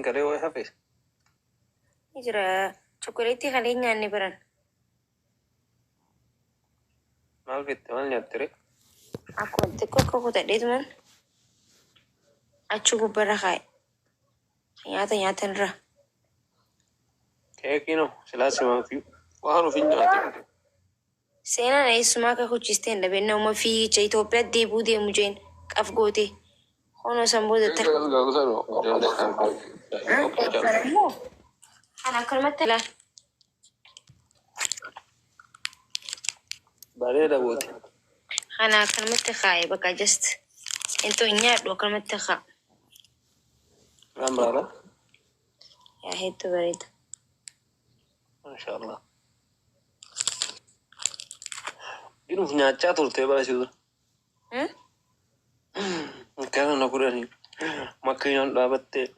كده وي حفيز يجرى شوكولاتي خليني عني بران ما في تمام يتري أكون تكوكو تديت من أشوفه برا خاي نياتا نرى كيكينو سلاسي ما في وهانو في نياتي سينا نيسما كوتشيستين لبنا وما في إثيوبيا ديبو دي مجين أفغوتي هونو سمبودة تك أنا كلمة لا بعدين أبوتي أنا كلمة خاي بقى جست انتو إنياد وكلمة خا رامبارا يا هيتو بريد ما شاء الله إنه في نياتشا تورتي بلا شو كان نقولني ما كان دابت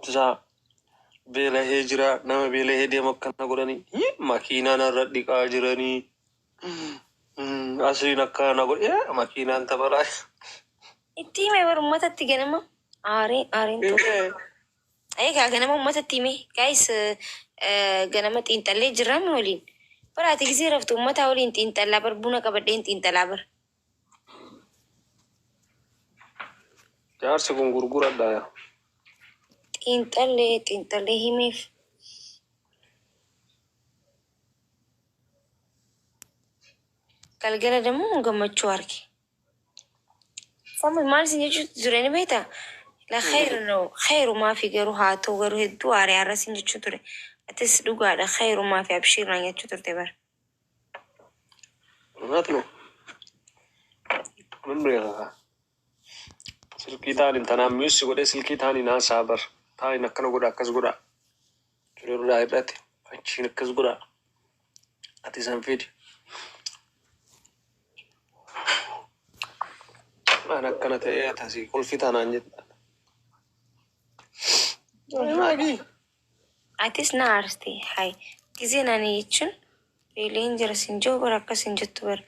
بسا بلا هجرة نما بلا هدي ما كان نقولني ما كينا نردك أجرني أصلي نكان نقول يا ما كينا أنت بلا إتي ما برمت تيجي آرين تو أي كأنا ما تتيمي كايس ganama xiinxallee jirra mi waliin baraati gisee raftu ummata waliin xiinxallaa bar buna qabadheen xiinxallaa bar jaarsi kun gurguradhaa xiinxallee himeef galgala dammoo gammachuu arge fammi maal isin jechuutti ture ni beekta la khayru maafi garuu haa ta'u garuu hedduu aarii arrasin jechuu ture atis dhugaadha khayru maafi abshiirraan jechuu turte bar Natno membreka silkii taaniin tanaan miussi godhee silkii taaniin haasaa bar taaniin akkana godha akkas godha jirurraa irratti achiin akkas godha ati san fidi waan akkana ta'ee atasii kolfi taanaan jetta atis na aarste hay giseen ani jechuun beeleen jira sin jiru bar akkas hin jettu bar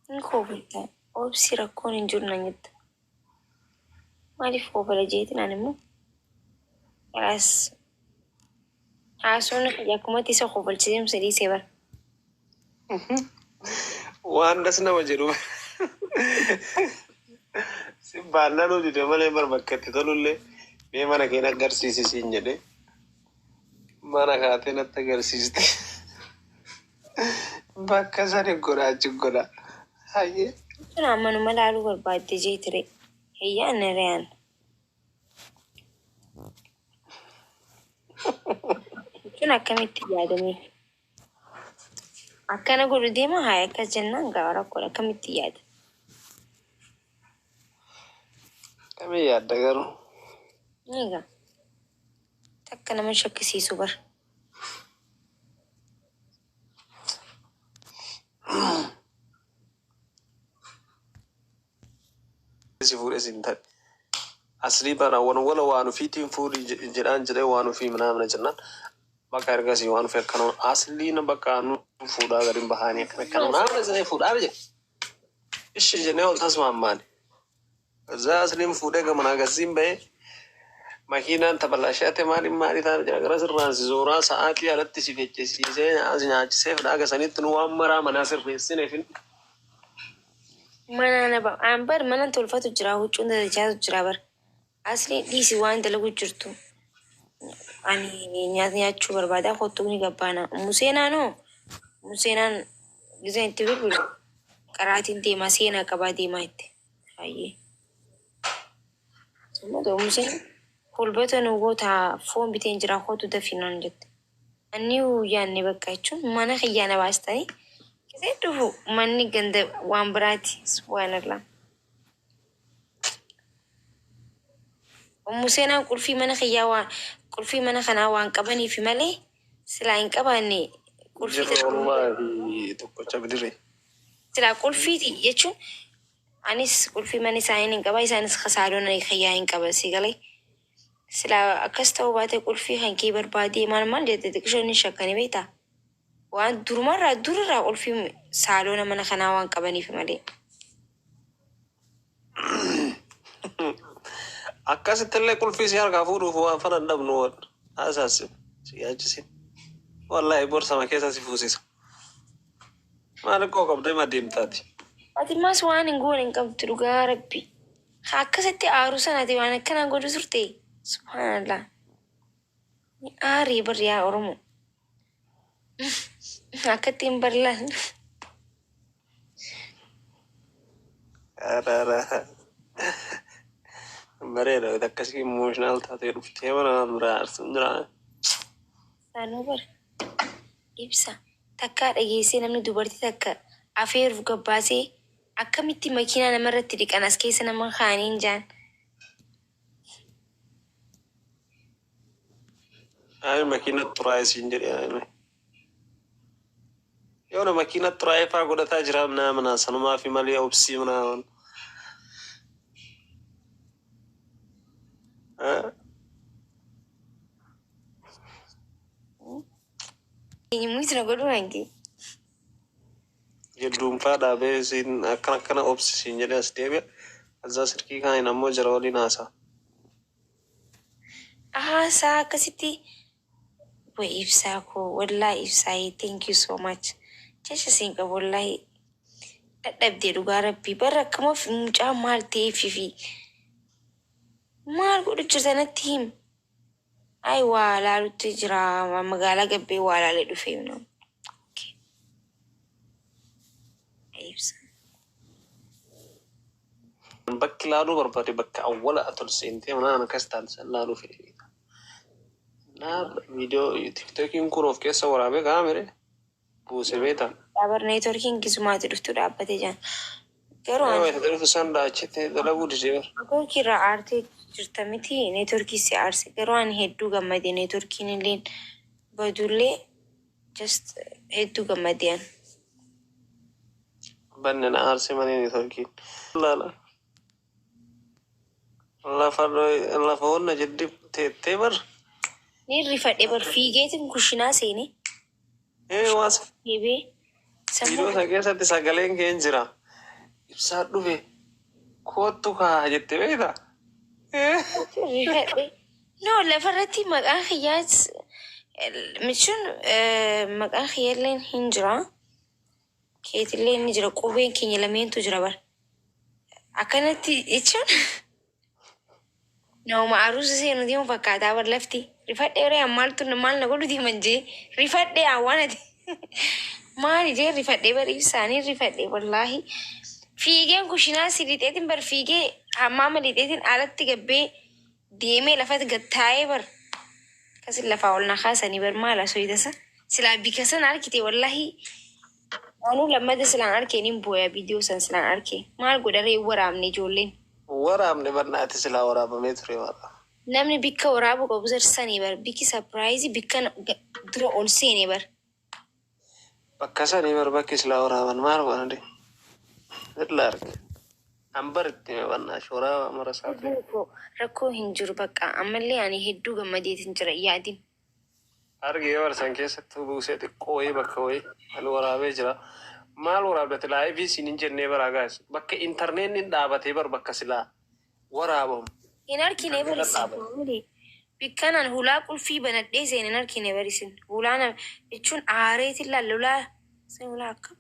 hin koofittaa obsi rakkoon hin jiru nan jetta maaliif koofala jeetin ani immoo kalaas haasuun yakkumatti isa koofalchiisee dhiisee bar waan das nama jedhu si baannaan hojii malee bar bakka itti tolullee mee mana keen agarsiisi siin jedhe mana kaatee natti agarsiiste bakka sani godha achi godha hayyee sun ammanuma laaluu barbaadde jeetire heyyaan nareyaan sun akkamitti yaadame akkana godhu deema haa akkas jennaan gaafa rakkoodha akkamitti yaada kamii yaadda garuu egaa takka nama shakkisiisu bar si fuudhee siin ta'e asli bara wala waan ofiitiin fuudhi jedhaan jedhee waan ofii mana jennaan bakka ergasii waan ofii akkana asliin bakka nu fuudhaa gadi bahanii akkana mana jedhee fuudhaa jedhe ishi jennee ol tasmaammaani እዛ asliin fuudhee gamana agasiin bahee makiinaan tabalashate maali taana jira gara sirraan si zooraa sa'aatii alatti si fechisiisee nyaachisee fidhaa gasanitti nu waan maraa manaa sirreessineefin mana na ba an bar mana tolfatu jira huccuun dadachaatu jira bar asli dhiisi waan dalagu jirtu ani nyaachuu barbaadaa kottuu ni gabbaana museenaanoo museenaan giseen itti bilbilu qaraatiin deemaa seenaa qabaa deemaa itti hayyee Summatu museen fulbata nu goota foon biteen jira kootu dafinaan jette anni yaanne bakka jechuun mana kiyyaana baastanii gisee dhufu manni ganda waan biraati subhaanallah museenaan qulfii mana kiyyaa waan qulfii mana kanaa waan qabaniif malee silaa hin qabaanne qulfii tokkocha bidiree silaa qulfiiti jechuun anis qulfii mana isaanii hin qaba isaanis kasaadoon kiyyaa hin qaba si galee silaa akkas ta'uu baate qulfii kan kee barbaadee maal jette xiqqishoonni shakkanii beektaa waan durarraa qulfii saaloona mana kanaa waan qabaniif malee Akkasitti illee qulfii si harkaa fuudhuuf waan fana hin dhabnu haasaasim si yaachisin. Wallahi borsama keessa si fuusisa. Maal koo qabdee madeemtaati. Ati mas waan hin goone hin qabdu dhugaa rabbi. Akkasitti aaruu sanaati waan akkanaa godhu turte. Subhaanallah. Ni aarii barri yaa Oromoo. Akkatti hin bal'aan. Bareeda akkasii emotional taatee dhuftee mana muraasa jira. Saanuu bara ibsa takkaa dhageessee namni dubartii takka afeeruuf gabbaasee akkamitti makiinaa namarratti dhiqan as keessa nama kaaniin jaan. Ay makiina xuraa'ee siin jedhee yoo makiina xuraa'ee fa'aa godhataa jira mana sanumaa fi malee obsii mana. Mwisho na godhu hangi. Jedhuunfaa dhaabee siin akkana obsisiin jedhee as deebi'a. Azaa sirkii kaaniin ammoo jara waliin haasa'a. Haasaa akkasitti way ibsaa koo wallahi ibsaa thank you so much. Jecha siin qabu wallahi dadhabdee dhugaa rabbii barra akkamaaf mucaa maal ta'eef fi maal godhu jirtanatti him. Ay waa laalutti jira magaalaa gabbee waa laalee dhufee nu. Bakki laaluu barbaade bakka awwala atol seentee mana akkas taasisan laaluu fedhe. Viidiyoo tiktokiin kun of keessa waraabee kaa'amere buuse beektaa. Dhaabbar neetworkiin gisumaatti dhuftu dhaabbatee jiran. Garuu ani isaan daachitti dalaguu didee neetworkii irraa aartee jirta miti neetworkii si aarse garuu ani hedduu gammadee neetworkiin illee badullee just hedduu gammadee an. Banne na aarse malee neetworkiin. Laala. Lafa honna jedhi teettee bar. Ni rifadhee bar fiigeetiin kushinaa seene. Waasa. Deebee. Viidiyoo isa keessatti sagaleen kee hin jira. Ibsaa dhufe kootu kaa jette beektaa? No lafarratti maqaan kiyyaas michuun maqaan kiyyaalleen hin jira. Keetillee ni jira qubeen keenya lameentu jira bar. Akkanatti jechuun nama aruusa seenu deemu fakkaataa bar lafti. Rifadhee ree ammaaltu maal na godhu deeman jee rifadhee awwaanati. Maali jee rifadhee bar ibsaanii rifadhee wallaahi. Fiigeen kushinaa si lixeetiin bar fiigee hammaama lixeetiin alatti gabbee deemee lafatti gattaa'ee bar. Kasi lafaa ol na kaasanii bar maala soyitasa. Silaa bika san arkite wallahi. Anuu lammata silaan arkeen hin booya viidiyoo san silaan arkee. Maal godharee waraabne ijoolleen. Waraabne barnaati silaa waraabamee ture wara. Namni bikka waraabu qabu sarsanii bar. Bikki sapiraayizii bikka dura ol seene bar. Bakka sanii bar bakki silaa waraaban maal godhande? Irraa arge. Ambaritti barnaa shoraa marasaa ta'e. Rakkoo hin jiru bakka ammallee ani hedduu gammadeetiin jira yaadin. Argee barsan keessatti buusee xiqqoo wayii bakka wayii ani waraabee jira. Maal waraabdate laayifii siin hin jennee baraa gaas. Bakka intarneetni dhaabatee bar bakka silaa waraabamu. Hin arkine barisin. Bikkanaan hulaa qulfii banadhee seen hin arkine barisin. Hulaan jechuun aareetiin lallolaa. Sen hulaa akkam.